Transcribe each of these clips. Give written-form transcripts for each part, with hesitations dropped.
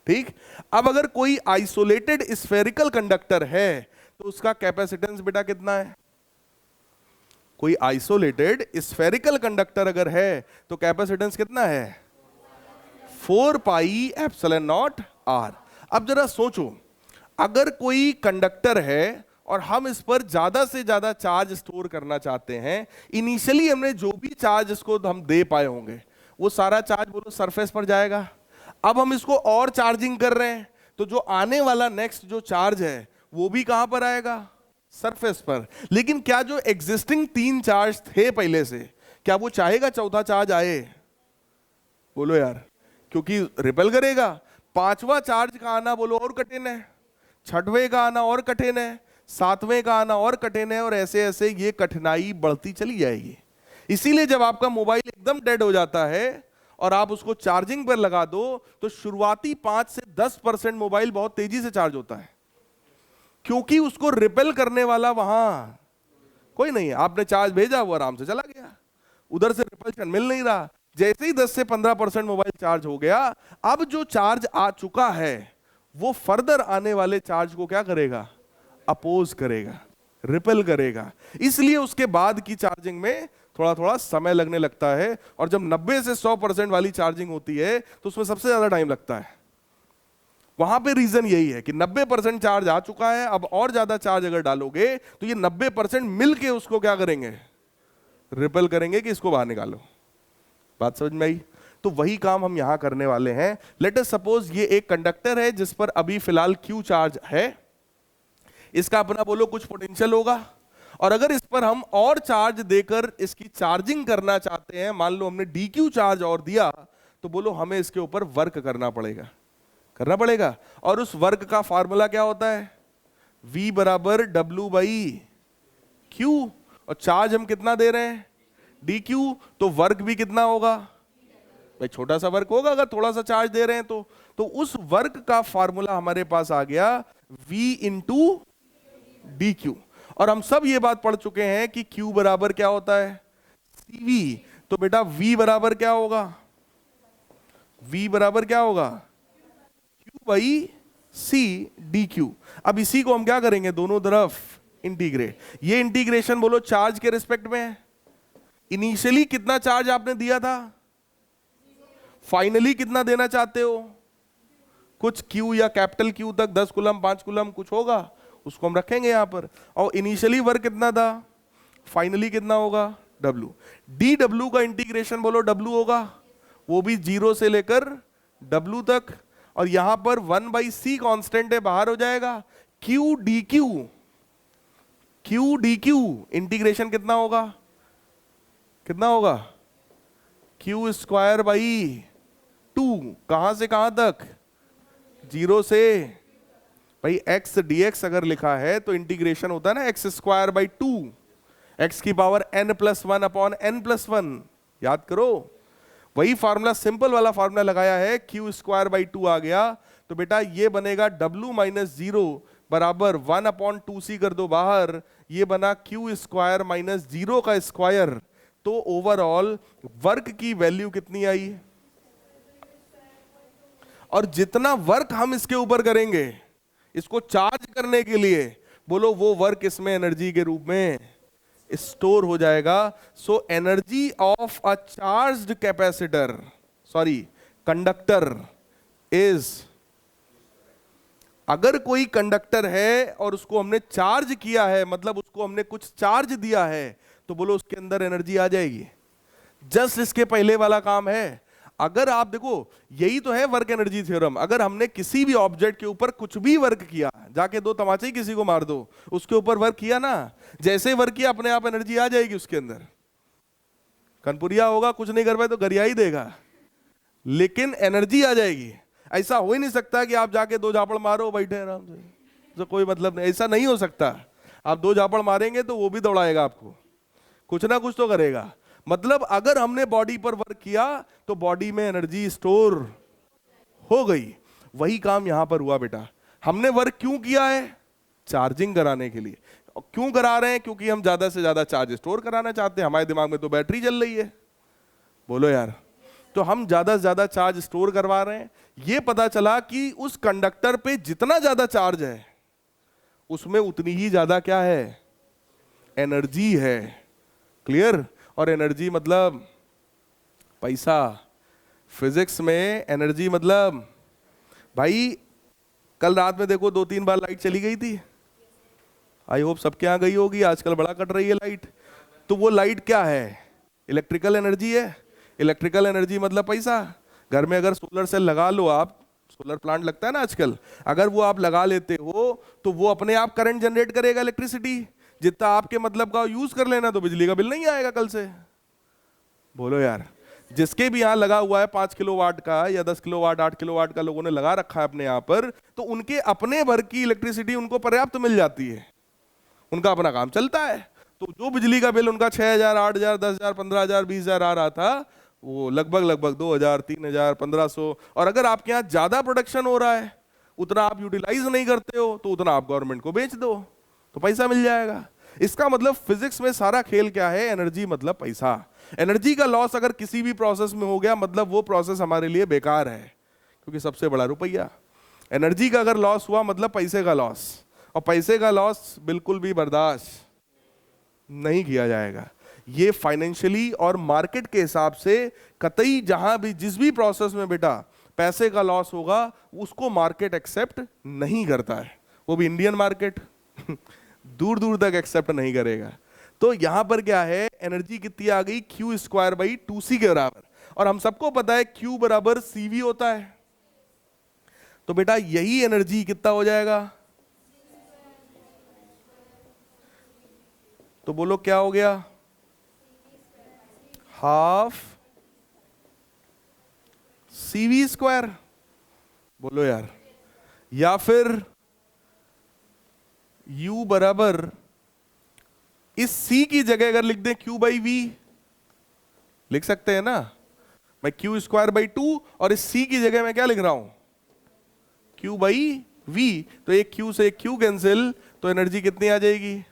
ठीक। अब अगर कोई आइसोलेटेड स्फेरिकल कंडक्टर है तो उसका कैपेसिटेंस बेटा कितना है? कोई आइसोलेटेड स्फेरिकल कंडक्टर अगर है तो कैपेसिटेंस कितना है? 4 पाई एप्सिलॉन नॉट आर। अब जरा सोचो, अगर कोई कंडक्टर है और हम इस पर ज्यादा से ज्यादा चार्ज स्टोर करना चाहते हैं, इनिशियली हमने जो भी चार्ज इसको हम दे पाए होंगे वो सारा चार्ज बोलो सरफेस पर जाएगा। अब हम इसको और चार्जिंग कर रहे हैं तो जो आने वाला नेक्स्ट जो चार्ज है वो भी कहां पर आएगा? सरफेस पर। लेकिन क्या जो एग्जिस्टिंग 3 चार्ज थे पहले से, क्या वो चाहेगा चौथा चार्ज आए? बोलो यार, क्योंकि रिपेल करेगा। 5वां चार्ज का आना बोलो और कठिन है, 6वें का आना और कठिन है, 7वें का आना और कठिन है, और ऐसे ऐसे ये कठिनाई बढ़ती चली जाएगी। इसीलिए जब आपका मोबाइल एकदम डेड हो जाता है और आप उसको चार्जिंग पर लगा दो तो शुरुआती 5 से 10% मोबाइल बहुत तेजी से चार्ज होता है, क्योंकि उसको रिपेल करने वाला वहां कोई नहीं है। आपने चार्ज भेजा, वो आराम से चला गया, उधर से रिपल्शन मिल नहीं रहा। जैसे ही 10 से 15% मोबाइल चार्ज हो गया, अब जो चार्ज आ चुका है वो फर्दर आने वाले चार्ज को क्या करेगा? अपोज करेगा, रिपेल करेगा। इसलिए उसके बाद की चार्जिंग में थोड़ा थोड़ा समय लगने लगता है, और जब 90 से 100% वाली चार्जिंग होती है तो उसमें सबसे ज्यादा टाइम लगता है। वहां पे रीजन यही है कि 90% चार्ज आ चुका है, अब और ज्यादा चार्ज अगर डालोगे तो ये 90% मिलके उसको क्या करेंगे? रिपेल करेंगे कि इसको बाहर निकालो। बात समझ में आई? तो वही काम हम यहां करने वाले हैं। लेट अस सपोज ये एक कंडक्टर है जिस पर अभी फिलहाल Q चार्ज है, इसका अपना बोलो कुछ पोटेंशियल होगा, और अगर इस पर हम और चार्ज देकर इसकी चार्जिंग करना चाहते हैं, मान लो हमने DQ चार्ज और दिया, तो बोलो हमें इसके ऊपर वर्क करना पड़ेगा। और उस वर्क का फार्मूला क्या होता है? V बराबर W/Q, और चार्ज हम कितना दे रहे हैं? DQ, तो वर्क भी कितना होगा भाई? छोटा सा वर्क होगा अगर थोड़ा सा चार्ज दे रहे हैं तो उस वर्क का फार्मूला हमारे पास आ गया V इंटू DQ। और हम सब ये बात पढ़ चुके हैं कि Q बराबर क्या होता है? CV। तो बेटा V बराबर क्या होगा? V बराबर क्या होगा? Q/C DQ। अब इसी को हम क्या करेंगे? दोनों तरफ इंटीग्रेट। ये इंटीग्रेशन बोलो चार्ज के रिस्पेक्ट में है। इनिशियली कितना चार्ज आपने दिया था? फाइनली कितना देना चाहते हो? कुछ Q या कैपिटल Q तक 10 कूलम 5 कूलम कुछ होगा, उसको हम रखेंगे यहां पर। और इनिशियली वर्क कितना था, फाइनली कितना होगा? W। dW का इंटीग्रेशन बोलो W होगा, वो भी 0 से लेकर W तक, और यहां पर 1/C कांस्टेंट है, बाहर हो जाएगा। Q dQ इंटीग्रेशन कितना होगा? Q²/2। कहां से कहां तक? 0 से। भाई x dx अगर लिखा है तो इंटीग्रेशन होता है ना x²/2, x की पावर n+1 अपॉन n+1। याद करो, वही फार्मूला, सिंपल वाला फार्मूला लगाया है, Q²/2 आ गया। तो बेटा ये बनेगा W-0 बराबर 1/2C कर दो बाहर, ये बना Q² - 0 का स्क्वायर। तो ओवरऑल वर्क की वैल्यू कितनी आई? और जितना वर्क हम इसके ऊपर करेंगे इसको चार्ज करने के लिए, बोलो वो वर्क इसमें एनर्जी के रूप में स्टोर हो जाएगा। So energy of a charged capacitor, sorry conductor is, अगर कोई कंडक्टर है और उसको हमने चार्ज किया है, मतलब उसको हमने कुछ चार्ज दिया है, तो बोलो उसके अंदर एनर्जी आ जाएगी। जस्ट इसके पहले वाला काम है। अगर आप देखो, यही तो है वर्क एनर्जी थ्योरम। अगर हमने किसी भी ऑब्जेक्ट के ऊपर कुछ भी वर्क किया, जाके 2 तमाचे ही किसी को मार दो, उसके ऊपर वर्क किया ना, जैसे वर्क किया अपने आप एनर्जी आ जाएगी उसके अंदर। कनपुरिया होगा, कुछ नहीं कर पाए तो गरिया ही देगा, लेकिन एनर्जी आ जाएगी। ऐसा हो ही नहीं सकता कि आप जाके 2 झापड़ मारो बैठे आराम से, तो कोई मतलब नहीं, ऐसा नहीं हो सकता। आप 2 झापड़ मारेंगे तो वो भी दौड़ाएगा आपको, कुछ ना कुछ तो करेगा। मतलब अगर हमने बॉडी पर वर्क किया तो बॉडी में एनर्जी स्टोर हो गई। वही काम यहां पर हुआ बेटा। हमने वर्क क्यों किया है? चार्जिंग कराने के लिए। क्यों करा रहे हैं? क्योंकि हम ज्यादा से ज्यादा चार्ज स्टोर कराना चाहते हैं। हमारे दिमाग में तो बैटरी चल रही है, बोलो यार। तो हम ज्यादा से ज्यादा चार्ज स्टोर करवा रहे हैं। ये पता चला कि उस कंडक्टर पे जितना ज्यादा चार्ज है उसमें उतनी ही ज्यादा क्या है, एनर्जी है। क्लियर? और एनर्जी मतलब पैसा। फिजिक्स में एनर्जी मतलब, भाई कल रात में देखो 2-3 बार लाइट चली गई थी, आई होप सबके यहाँ गई होगी, आजकल बड़ा कट रही है लाइट। तो वो लाइट क्या है? इलेक्ट्रिकल एनर्जी है। इलेक्ट्रिकल एनर्जी मतलब पैसा। घर में अगर सोलर सेल लगा लो आप, सोलर प्लांट लगता है ना आजकल, अगर वो आप लगा लेते हो तो वो अपने आप करंट जनरेट करेगा, इलेक्ट्रिसिटी जितना आपके मतलब का यूज कर लेना, तो बिजली का बिल नहीं आएगा कल से। बोलो यार, जिसके भी यहाँ लगा हुआ है 5 किलोवाट का या 10 किलोवाट 8 किलोवाट का लोगों ने लगा रखा है अपने यहाँ पर, तो उनके अपने भर की इलेक्ट्रिसिटी उनको पर्याप्त मिल जाती है, उनका अपना काम चलता है। तो जो बिजली का बिल उनका 6,000 8,000 10,000 15,000 20,000 आ रहा था, वो लगभग 2,000 3,000 1,500। और अगर आपके यहाँ ज्यादा प्रोडक्शन हो रहा है, उतना आप यूटिलाइज नहीं करते हो, तो उतना आप गवर्नमेंट को बेच दो तो पैसा मिल जाएगा। इसका मतलब फिजिक्स में सारा खेल क्या है? एनर्जी मतलब पैसा। एनर्जी का लॉस अगर किसी भी प्रोसेस में हो गया, मतलब वो प्रोसेस हमारे लिए बेकार है, क्योंकि सबसे बड़ा रुपया। एनर्जी का अगर लॉस हुआ मतलब पैसे का लॉस, और पैसे का लॉस बिल्कुल भी बर्दाश्त नहीं किया जाएगा। ये फाइनेंशियली और मार्केट के हिसाब से कतई जहां भी जिस भी प्रोसेस में बेटा पैसे का लॉस होगा, उसको मार्केट एक्सेप्ट नहीं करता है, वो भी इंडियन मार्केट दूर दूर तक एक्सेप्ट नहीं करेगा। तो यहां पर क्या है, एनर्जी कितनी आ गई? Q²/2C के बराबर। और हम सबको पता है Q बराबर CV होता है, तो बेटा यही एनर्जी कितना हो जाएगा? तो बोलो क्या हो गया? ½ CV²। बोलो यार, या फिर U बराबर इस C की जगह अगर लिख दें Q/V, लिख सकते हैं ना? मैं Q²/2 और इस C की जगह मैं क्या लिख रहा हूं? Q/V। तो एक Q से एक Q कैंसिल, तो एनर्जी कितनी आ जाएगी?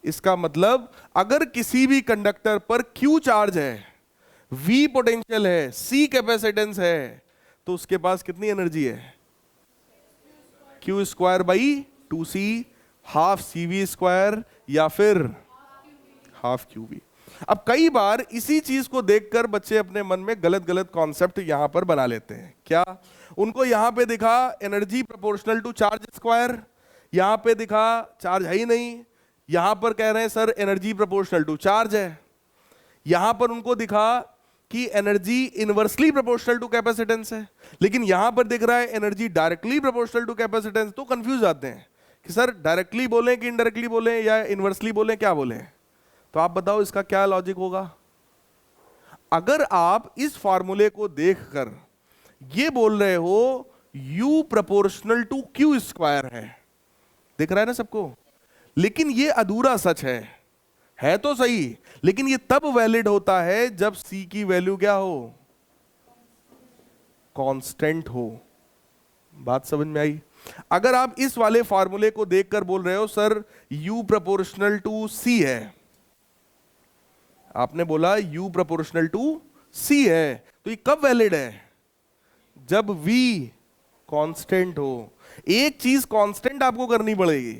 इसका मतलब अगर किसी भी कंडक्टर पर Q चार्ज है, V पोटेंशियल है, C कैपेसिटेंस है, तो उसके पास कितनी एनर्जी है? Q²/2C, ½ CV², या फिर ½ QV। अब कई बार इसी चीज को देखकर बच्चे अपने मन में गलत गलत कॉन्सेप्ट यहां पर बना लेते हैं। क्या? उनको यहां पे दिखा energy proportional to charge square, यहां पे दिखा चार्ज है ही नहीं, यहां पर कह रहे हैं sir energy proportional to charge है, यहां पर उनको दिखा कि energy inversely proportional to capacitance है, लेकिन यहां पर दिख रहा है energy directly proportional to capacitance. तो कंफ्यूज आते हैं कि सर डायरेक्टली बोलें कि इनडायरेक्टली बोलें या इनवर्सली बोलें, क्या बोलें? तो आप बताओ इसका क्या लॉजिक होगा? अगर आप इस फॉर्मूले को देखकर ये बोल रहे हो U प्रोपोर्शनल टू Q² है, दिख रहा है ना सबको, लेकिन ये अधूरा सच है तो सही, लेकिन ये तब वैलिड होता है जब C की वैल्यू क्या हो? कांस्टेंट हो। बात समझ में आई? अगर आप इस वाले फॉर्मूले को देखकर बोल रहे हो sir U proportional to C है, आपने बोला U प्रोपोर्शनल टू C है, तो ये कब वैलिड है? जब V कांस्टेंट हो। एक चीज कांस्टेंट आपको करनी पड़ेगी,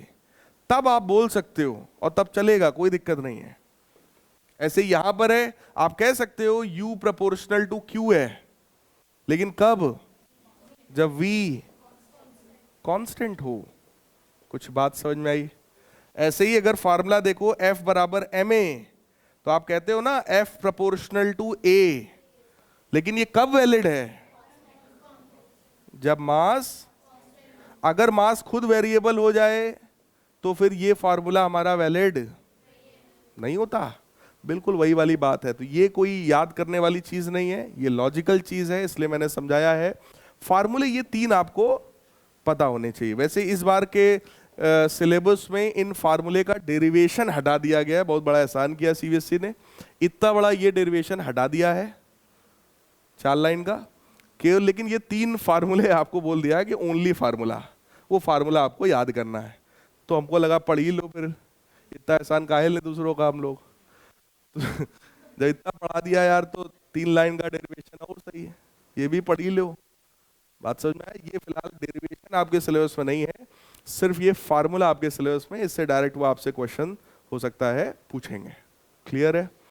तब आप बोल सकते हो, और तब चलेगा, कोई दिक्कत नहीं है। ऐसे यहां पर है, आप कह सकते हो U प्रोपोर्शनल टू Q है, लेकिन कब? जब V कांस्टेंट हो। कुछ बात समझ में आई? ऐसे ही अगर फार्मूला देखो F बराबर ma, तो आप कहते हो ना F प्रोपोर्शनल टू A, लेकिन ये कब वैलिड है? जब मास, अगर मास खुद वेरिएबल हो जाए तो फिर ये फार्मूला हमारा वैलिड नहीं होता। बिल्कुल वही वाली बात है। तो ये कोई याद करने वाली चीज नहीं है, ये लॉजिकल चीज है, इसलिए मैंने समझाया है। फार्मूले ये 3 आपको पता होने चाहिए। वैसे इस बार के सिलेबस में इन फार्मूले का डेरिवेशन हटा दिया गया है, बहुत बड़ा एहसान किया सीबीएसई ने, इतना बड़ा ये डेरिवेशन हटा दिया है 4 लाइन का केवल। लेकिन ये 3 फार्मूले आपको बोल दिया है कि ओनली फार्मूला, वो फार्मूला आपको याद करना है। तो हमको लगा पढ़ ही लो, फिर इतना एहसान काहे ले दूसरों का हम लोग। जब इतना पढ़ा दिया यार तो 3 लाइन का डेरिवेशन और सही है, ये भी पढ़ ही लो। बात समझ में आया? ये फिलहाल डेरिवेशन आपके सिलेबस में नहीं है, सिर्फ ये फार्मूला आपके सिलेबस में, इससे डायरेक्ट वो आपसे क्वेश्चन हो सकता है पूछेंगे। क्लियर है?